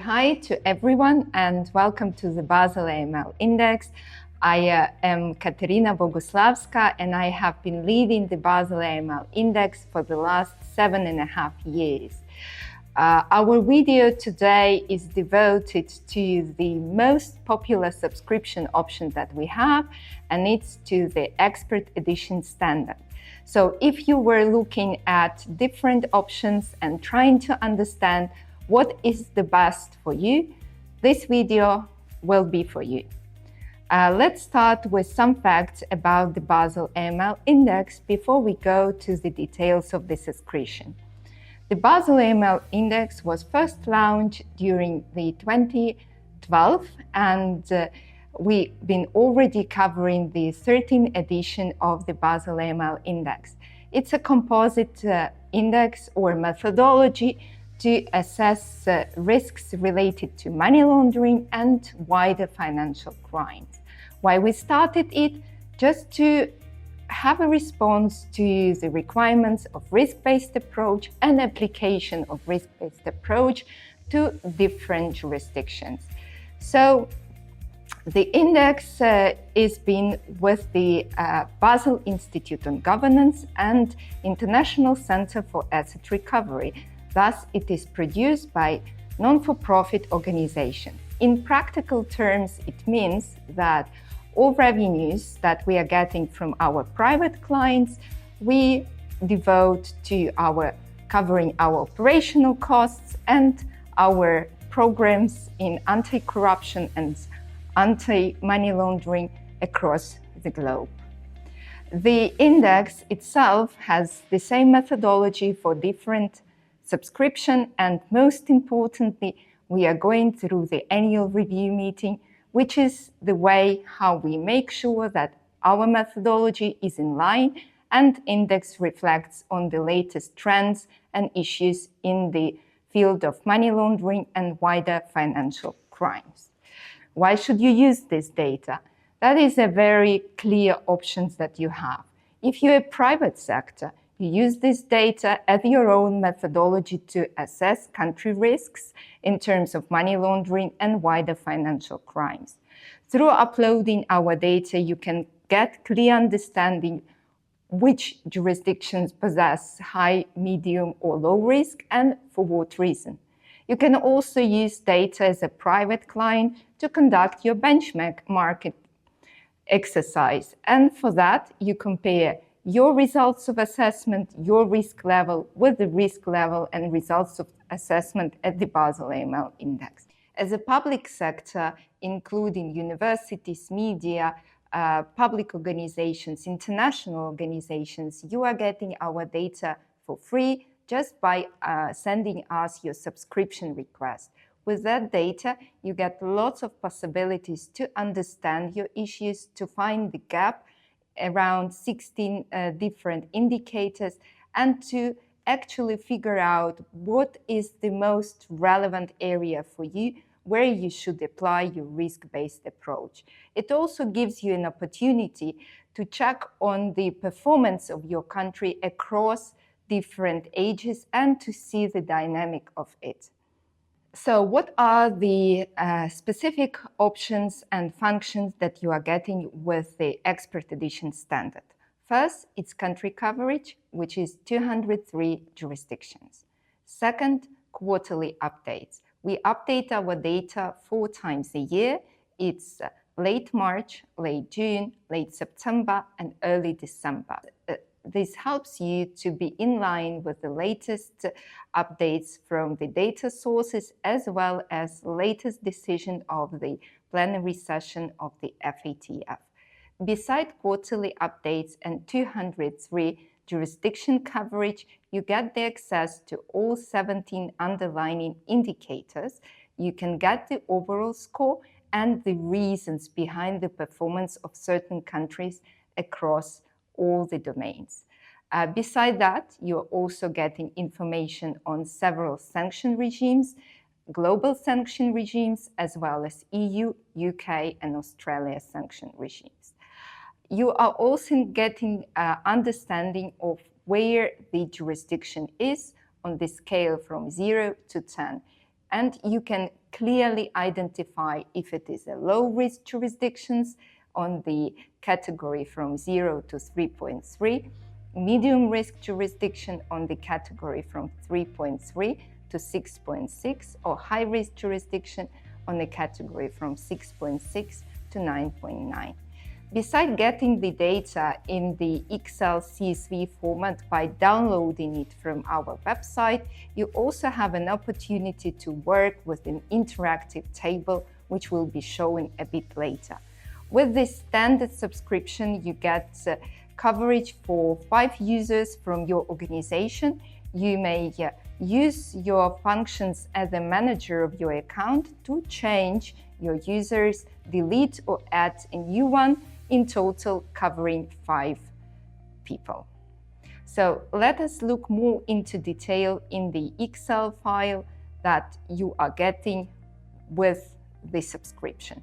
Hi to everyone and welcome to the Basel AML Index. I am Kateryna Boguslavska and I have been leading the Basel AML Index for the last 7.5 years. Our video today is devoted to the most popular subscription option that we have, and it's to the Expert Edition standard. So if you were looking at different options and trying to understand what is the best for you, this video will be for you. Let's start with some facts about the Basel AML Index before we go to the details of the subscription. The Basel AML Index was first launched during the 2012 and we've been already covering the 13th edition of the Basel AML Index. It's a composite index or methodology to assess risks related to money laundering and wider financial crimes. Why we started it? Just to have a response to the requirements of risk-based approach and application of risk-based approach to different jurisdictions. So the index is been with the Basel Institute on Governance and International Center for Asset Recovery. Thus, it is produced by non-for-profit organization. In practical terms, it means that all revenues that we are getting from our private clients, we devote to covering our operational costs and our programs in anti-corruption and anti-money laundering across the globe. The index itself has the same methodology for different subscription, and most importantly, we are going through the annual review meeting, which is the way how we make sure that our methodology is in line and index reflects on the latest trends and issues in the field of money laundering and wider financial crimes. Why should you use this data? That is a very clear options that you have. If you're a private sector, you use this data as your own methodology to assess country risks in terms of money laundering and wider financial crimes. Through uploading our data, you can get clear understanding which jurisdictions possess high, medium, or low risk and for what reason. You can also use data as a private client to conduct your benchmark market exercise. And for that, you compare your results of assessment, your risk level with the risk level and results of assessment at the Basel AML Index. As a public sector, including universities, media, public organizations, international organizations, you are getting our data for free just by sending us your subscription request. With that data, you get lots of possibilities to understand your issues, to find the gap around 16 different indicators, and to actually figure out what is the most relevant area for you, where you should apply your risk-based approach. It also gives you an opportunity to check on the performance of your country across different ages and to see the dynamic of it. So what are the specific options and functions that you are getting with the Expert Edition standard? First, it's country coverage, which is 203 jurisdictions. Second, quarterly updates. We update our data 4 times a year. It's late March, late June, late September, and early December. This helps you to be in line with the latest updates from the data sources as well as latest decision of the plenary session of the FATF. Beside quarterly updates and 203 jurisdiction coverage, you get the access to all 17 underlying indicators. You can get the overall score and the reasons behind the performance of certain countries across all the domains. Beside that, you're also getting information on several sanction regimes, global sanction regimes, as well as EU, UK, and Australia sanction regimes. You are also getting understanding of where the jurisdiction is on the scale from 0 to 10. And you can clearly identify if it is a low-risk jurisdictions on the category from 0 to 3.3, medium-risk jurisdiction on the category from 3.3 to 6.6, or high-risk jurisdiction on the category from 6.6 to 9.9. Besides getting the data in the Excel CSV format by downloading it from our website, you also have an opportunity to work with an interactive table, which will be shown a bit later. With this standard subscription, you get coverage for 5 users from your organization. You may use your functions as a manager of your account to change your users, delete or add a new one, in total covering 5 people. So let us look more into detail in the Excel file that you are getting with the subscription.